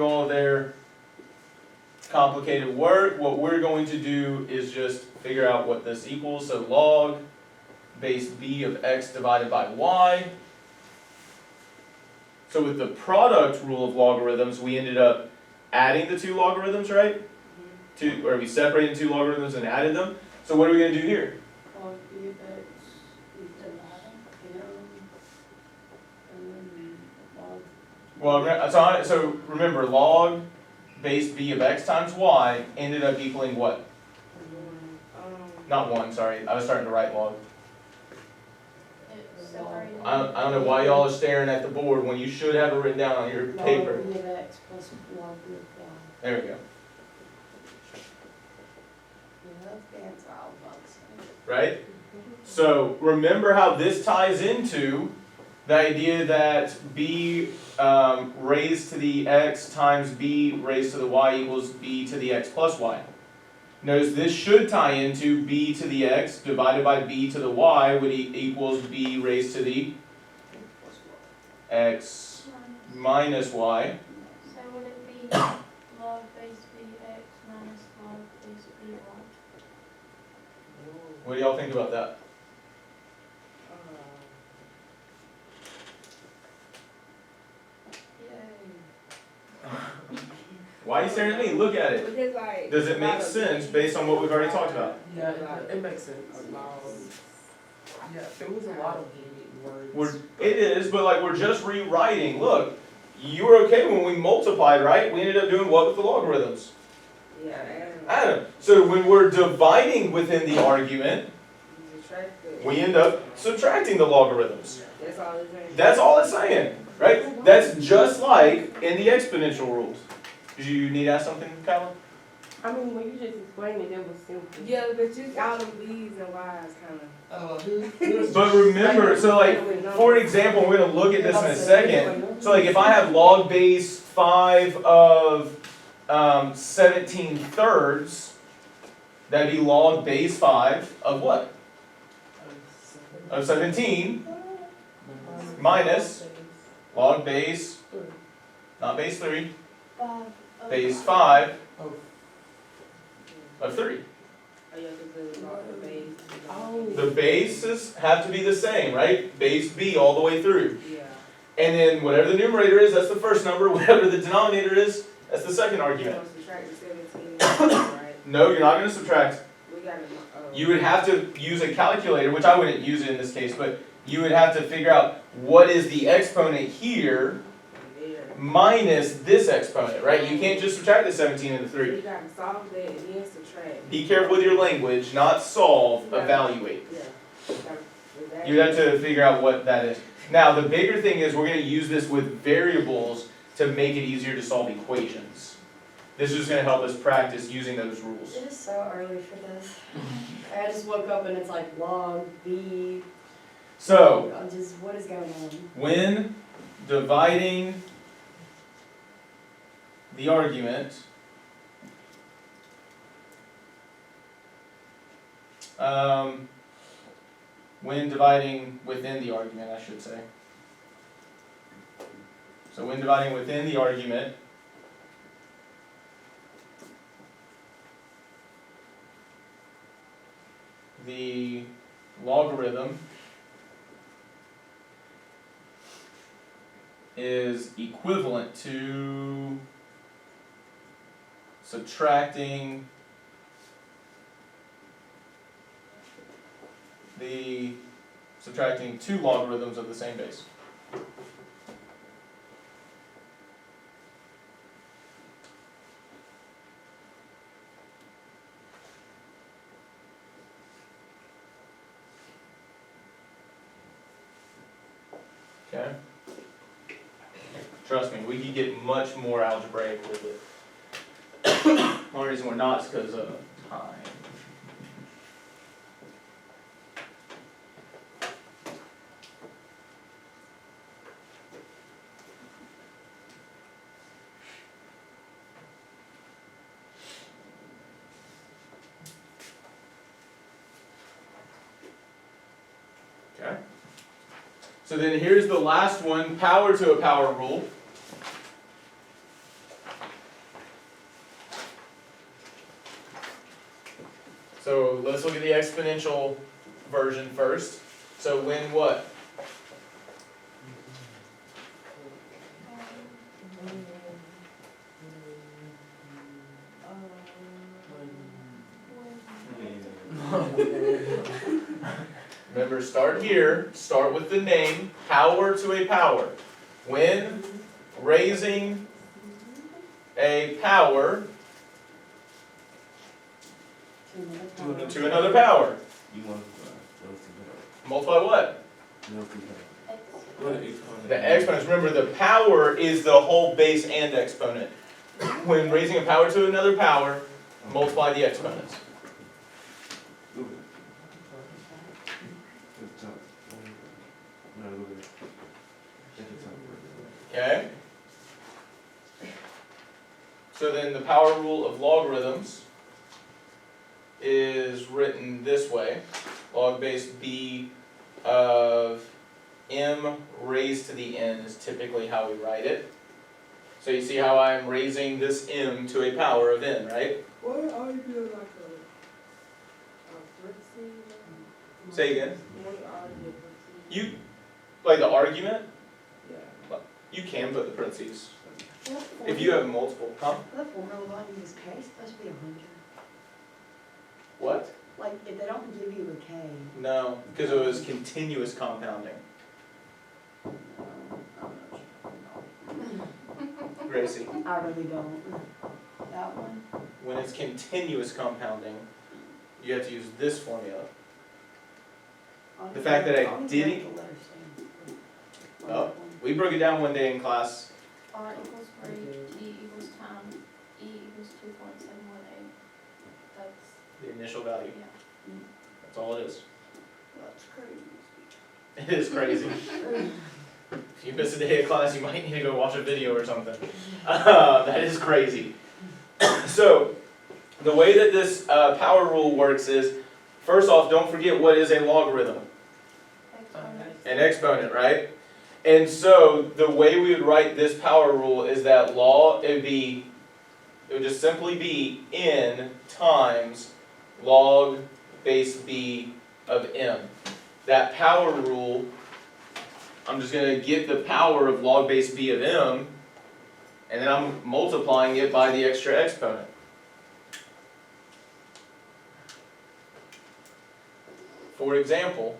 through all of their complicated work. What we're going to do is just figure out what this equals. So log base b of x divided by y. So with the product rule of logarithms, we ended up adding the two logarithms, right? Or we separated two logarithms and added them. So what are we going to do here? Log b of x is divided, and then log. So remember, log base b of x times y ended up equaling what? Not 1, sorry. I was starting to write log. I don't know why y'all are staring at the board when you should have it written down on your paper. Log b of x plus log b of y. There we go. Yeah, that's the answer I was about to say. Right? So remember how this ties into the idea that b raised to the x times b raised to the y equals b to the x plus y. Notice this should tie into b to the x divided by b to the y, which equals b raised to the x minus y. So would it be log base bx minus log base by? What do y'all think about that? Why are you staring at me? Look at it. Because like, Does it make sense based on what we've already talked about? Yeah, it makes sense. Yeah, there was a lot of words. It is, but like we're just rewriting. Look, you were okay when we multiplied, right? We ended up doing what with the logarithms? yeah, Adam. So when we're dividing within the argument, subtract we end up subtracting the logarithms. That's all it's saying. That's all it's saying, right? That's just like in the exponential rules. Did you need to ask something, Kyla? I mean, when you just explained it, it was simple. Yeah, but you all them B's and Y's kind of. But remember, so like, for example, we're going to look at this in a second. So like if I have log base 5 of 17 thirds, that'd be log base 5 of what? Of 17 minus log base, not base 3, base 5 of 3. Oh, yeah, because the log the base. Oh. The bases have to be the same, right? Base b all the way through. Yeah. And then whatever the numerator is, that's the first number. Whatever the denominator is, that's the second You argument. don't subtract the 17, right? No, you're not going to subtract. We got to. You would have to use a calculator, which I wouldn't use it in this case, but you would have to figure out what is the exponent here minus this exponent, right? You can't just subtract the 17 and the 3. You got to solve that and then subtract. Be careful with your language, not solve, evaluate. Yeah. You have to figure out what that is. Now, the bigger thing is we're going to use this with variables to make it easier to solve equations. This is going to help us practice using those rules. It is so early for this. I just woke up and it's like log b. So, I'm just, what is going on? when dividing the argument, when dividing within the argument, I should say. So when dividing within the argument, the logarithm is equivalent to subtracting two logarithms of the same base. Okay? Trust me, we could get much more algebraic with it. The only reason we're not is because of time. Okay? So then here's the last one, power to a power rule. So let's look at the exponential version first. So when what? Remember, start here, start with the name, power to a power. When raising a power to another power. You want Multiply what? X. The exponents. Remember, the power is the whole base and exponent. When raising a power to another power, multiply the exponents. Okay? So then the power rule of logarithms is written this way. Log base b of m raised to the n is typically how we write it. So you see how I'm raising this m to a power of n, right? What are you doing like a parentheses? Say again. What are you You, like the argument, Yeah. you can put the parentheses. What If you have multiple, huh? The formula in this case supposed to be 100. What? Like, if they don't give you a K, No, because it was continuous compounding. Gracie, I really don't. That one? when it's continuous compounding, you have to use this formula. The fact that I didn't- Oh. We broke it down one day in class. R equals 3, T equals time, E equals 2.718. That's, The initial value. yeah. That's all it is. That's crazy. It is crazy. If you miss a day of class, you might need to go watch a video or something. That is crazy. So, the way that this power rule works is, first off, don't forget what is a logarithm. Exponent. An exponent, right? And so, the way we would write this power rule is that it would just simply be n times log base b of m. That power rule, I'm just going to get the power of log base b of m, and then I'm multiplying it by the extra exponent. For example,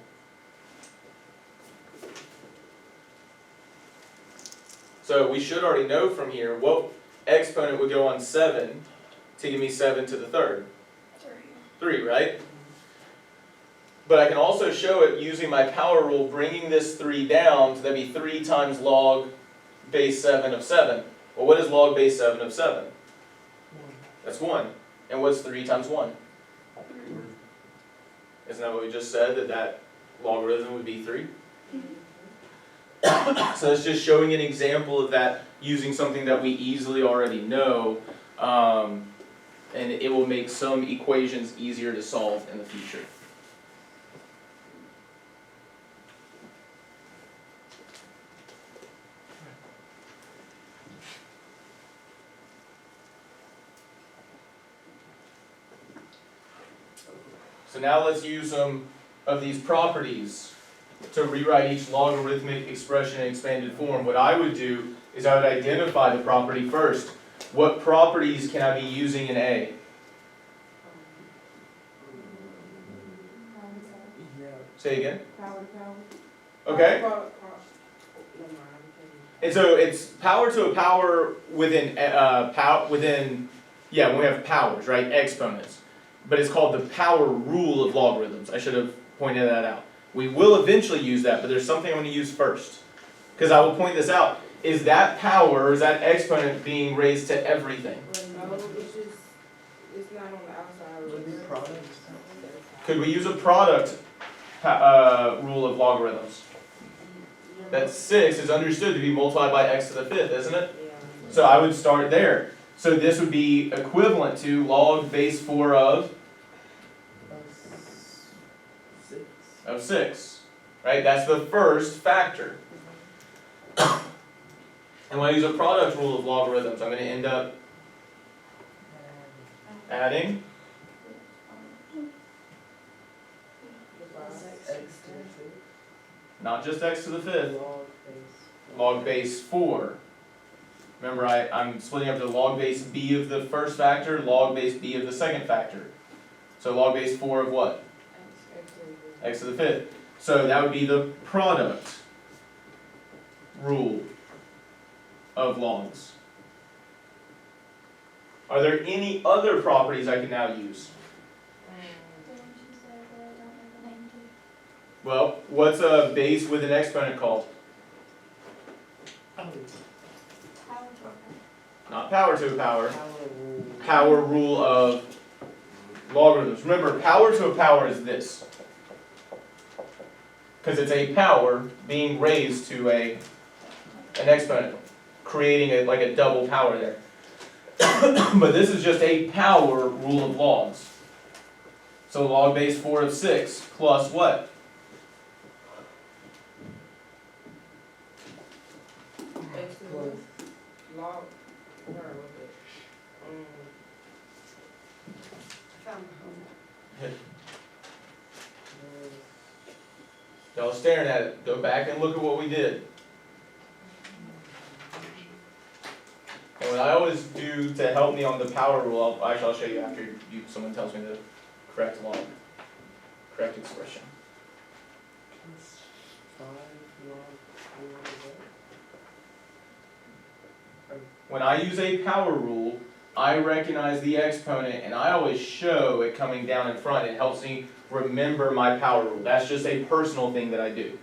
so we should already know from here what exponent would go on 7 to give me 7 to the third. 3, right? But I can also show it using my power rule, bringing this 3 down, so that'd be 3 times log base 7 of 7. Well, what is log base 7 of 7? That's 1. And what's 3 times 1? Isn't that what we just said, that logarithm would be 3? So that's just showing an example of that using something that we easily already know, and it will make some equations easier to solve in the future. So now let's use some of these properties to rewrite each logarithmic expression in expanded form. What I would do is I would identify the property first. What properties can I be using in A? Say again. Power to power. Okay. And so it's power to a power within when we have powers, right? Exponents. But it's called the power rule of logarithms. I should have pointed that out. We will eventually use that, but there's something I'm going to use first. Because I will point this out. Is that power, or is that exponent being raised to everything? No, it's not on the outside. Could we use a product rule of logarithms? That 6 is understood to be multiplied by x to the 5th, isn't it? Yeah. So I would start there. So this would be equivalent to log base 4 of 6. Right? That's the first factor. And when I use a product rule of logarithms, I'm going to end up adding not just x to the fifth. Log base. Log base 4. Remember, I'm splitting up to log base b of the first factor, log base b of the second factor. So log base 4 of what? X to the fifth. So that would be the product rule of logs. Are there any other properties I can now use? The one she said that I don't know the name to. Well, what's a base with an exponent called? Power to a Not power to a power. Power rule. Power rule of logarithms. Remember, power to a power is this. Because it's a power being raised to an exponent, creating like a double power there. But this is just a power rule of logs. So log base 4 of 6 plus what? X plus log, where was it? Found the home. Y'all are staring at it. Go back and look at what we did. And what I always do to help me on the power rule, I'll show you after someone tells me the correct log, correct expression. Plus 5 log 4 When I use a power rule, I recognize the exponent and I always show it coming down in front. It helps me remember my power rule. That's just a personal thing that I do.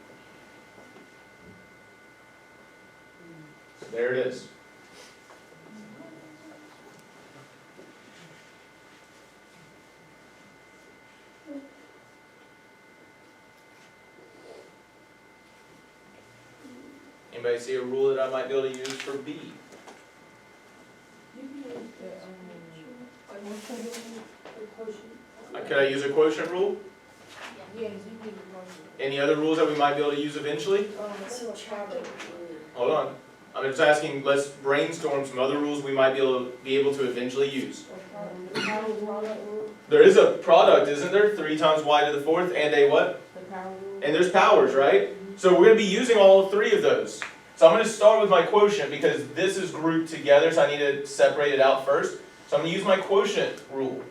So there it is. Anybody see a rule that I might be able to use for B? You can use the quotient. Could I use a quotient rule? Yes, you can use Any other rules that we might be able to use eventually? Hold on. I'm just asking, let's brainstorm some other rules we might be able to eventually use. the power rule. There is a product, isn't there? 3 times y to the 4th and a what? The power rule. And there's powers, right? So we're going to be using all 3 of those. So I'm going to start with my quotient because this is grouped together, so I need to separate it out first. So I'm going to use my quotient rule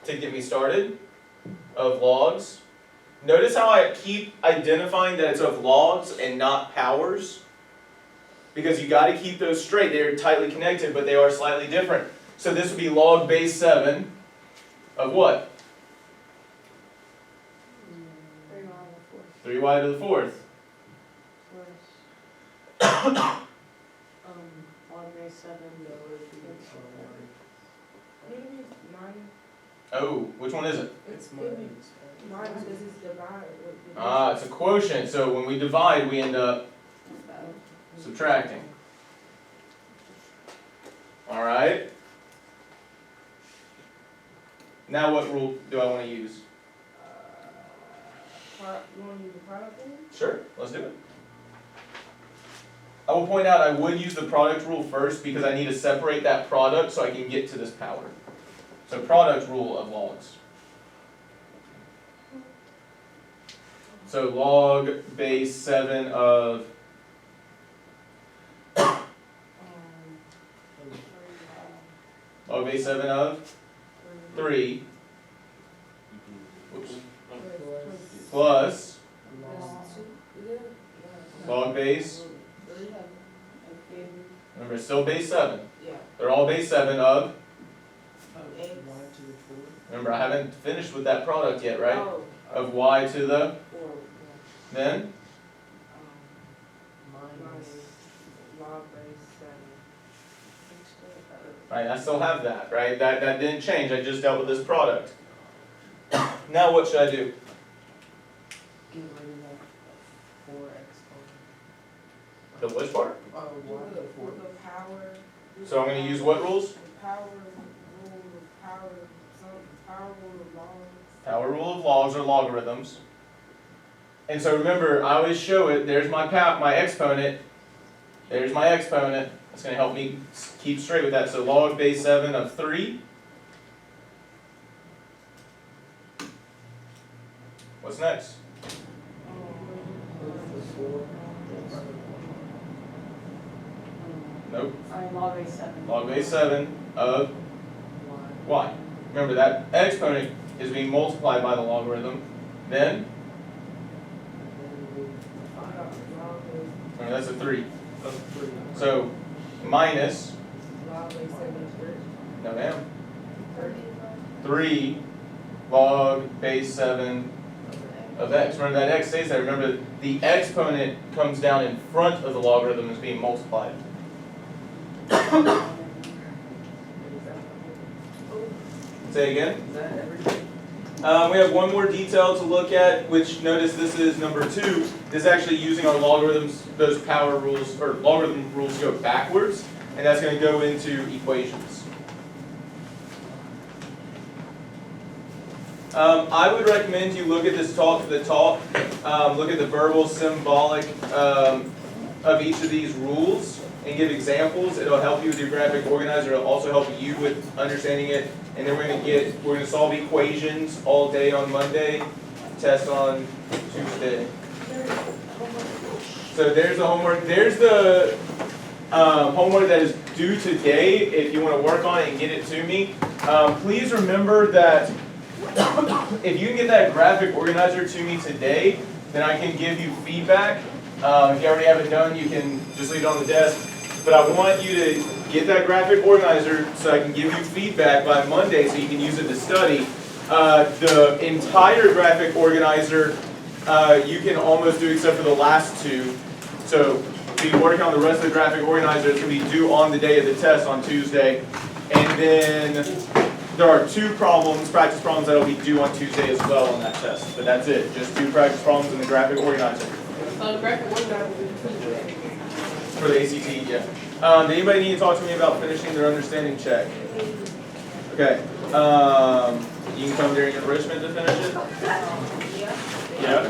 to get me started of logs. Notice how I keep identifying that it's of logs and not powers? Because you got to keep those straight. They're tightly connected, but they are slightly different. So this would be log base 7 of what? 3y to the 4th. Log base 7. Maybe mine. Oh, which one is it? It's mine. Mine because it's divided. Ah, it's a quotient. So when we divide, we end up subtracting. All right. Now what rule do I want to use? You want to use the product rule? Sure, let's do it. I will point out I would use the product rule first because I need to separate that product so I can get to this power. So product rule of logs. So log base 7 of log base 7 of 3 whoops, plus log base, remember it's still base 7. Yeah. They're all base 7 of, X. remember I haven't finished with that product yet, right? Oh, Of y to the, 4. then, Minus log base 7. right, I still have that, right? That didn't change, I just dealt with this product. Now what should I do? Get rid of that 4x. The which part? Oh, what? The power. So I'm going to use what rules? The power rule of power, power rule of logs. Power rule of logs or logarithms. And so remember, I always show it, there's my exponent, there's my exponent. That's going to help me keep straight with that. So log base 7 of 3. What's next? Nope. Log base 7. Log base 7 of y. Remember that exponent is being multiplied by the logarithm. Then, remember that's a 3. So, minus, Log base 7 is 3. no ma'am, 3 log base 7 of x. Remember that x stays there. Remember the exponent comes down in front of the logarithm as being multiplied. Say again. We have one more detail to look at, which notice this is number 2. This is actually using our logarithms, those power rules, or logarithm rules go backwards, and that's going to go into equations. I would recommend you look at this talk to the talk, look at the verbal, symbolic of each of these rules, and give examples. It'll help you with your graphic organizer. It'll also help you with understanding it. And then we're gonna solve equations all day on Monday, test on Tuesday. So there's the homework. There's the homework that is due today. If you want to work on it and get it to me, please remember that if you can get that graphic organizer to me today, then I can give you feedback. If you already have it done, you can just leave it on the desk. But I want you to get that graphic organizer so I can give you feedback by Monday so you can use it to study. The entire graphic organizer you can almost do except for the last 2. So be working on the rest of the graphic organizer. It's going to be due on the day of the test on Tuesday. And then there are 2 problems, practice problems, that will be due on Tuesday as well on that test. But that's it. Just 2 practice problems in the graphic organizer. Graphic organizer will be For the ACT, yeah. Did anybody need to talk to me about finishing their understanding check? Okay. You can come during enrichment to finish it? Yeah?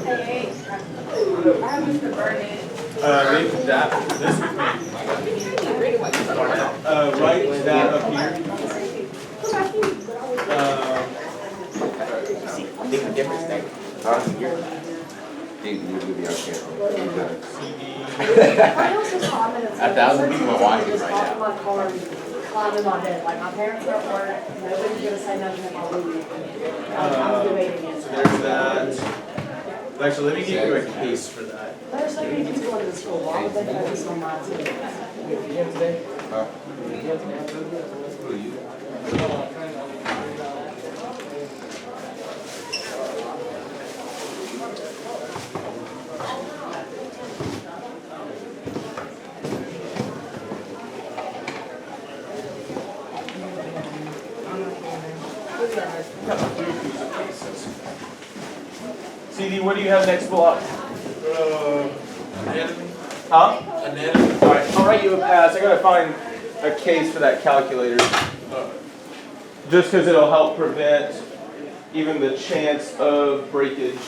Hey, I have Mr. Burnett. Read that, this with me. Write that up here. Think the difference there. Think you would be okay. A 1,000 people are watching right now. My car climbing my bed. Like my parents are at work. Nobody's gonna say nothing if I leave. I'm debating it. So there's that. Actually, let me give you a case for that. There's so many people in the school. Why would they focus on mine too? Who are you? CD, what do you have next block? Anatomy? Huh? Anatomy? Alright, I'll write you a pass. I gotta find a case for that calculator. Just because it'll help prevent even the chance of breakage.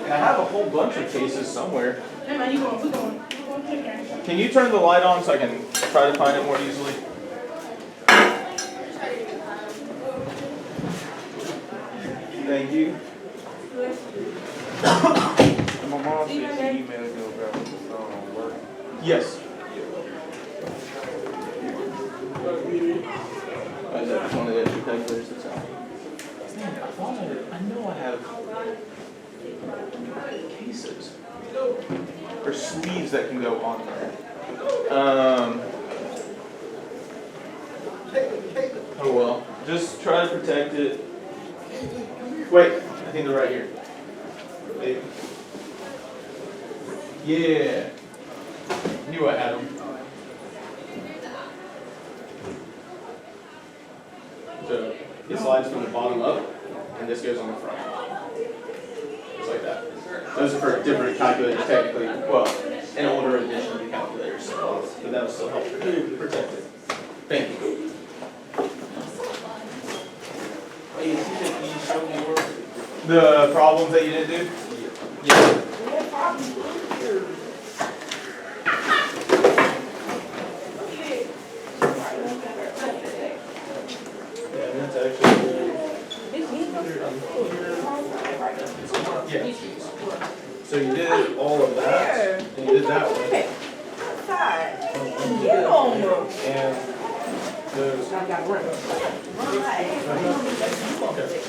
And I have a whole bunch of cases somewhere. Hey man, we're going take care. Can you turn the light on so I can try to find it more easily? Thank you. My mom said she emailed you about the work. Yes. Is that just one of the extra calculators that's out? I know I have cases. Or sleeves that can go on there. Oh well. Just try to protect it. Wait, I think they're right here. Maybe. Yeah. Knew I had them. So it slides from the bottom up, and this goes on the front. Just like that. Those are for different calculators, technically. Well, an older edition of the calculators, but that will still help protect it. Thank you. Hey, can you show me work? The problems that you didn't do? Yeah. Yeah, that's actually. Yeah. So you did all of that. did that one. Outside. Get on them. And those. I got one. Okay.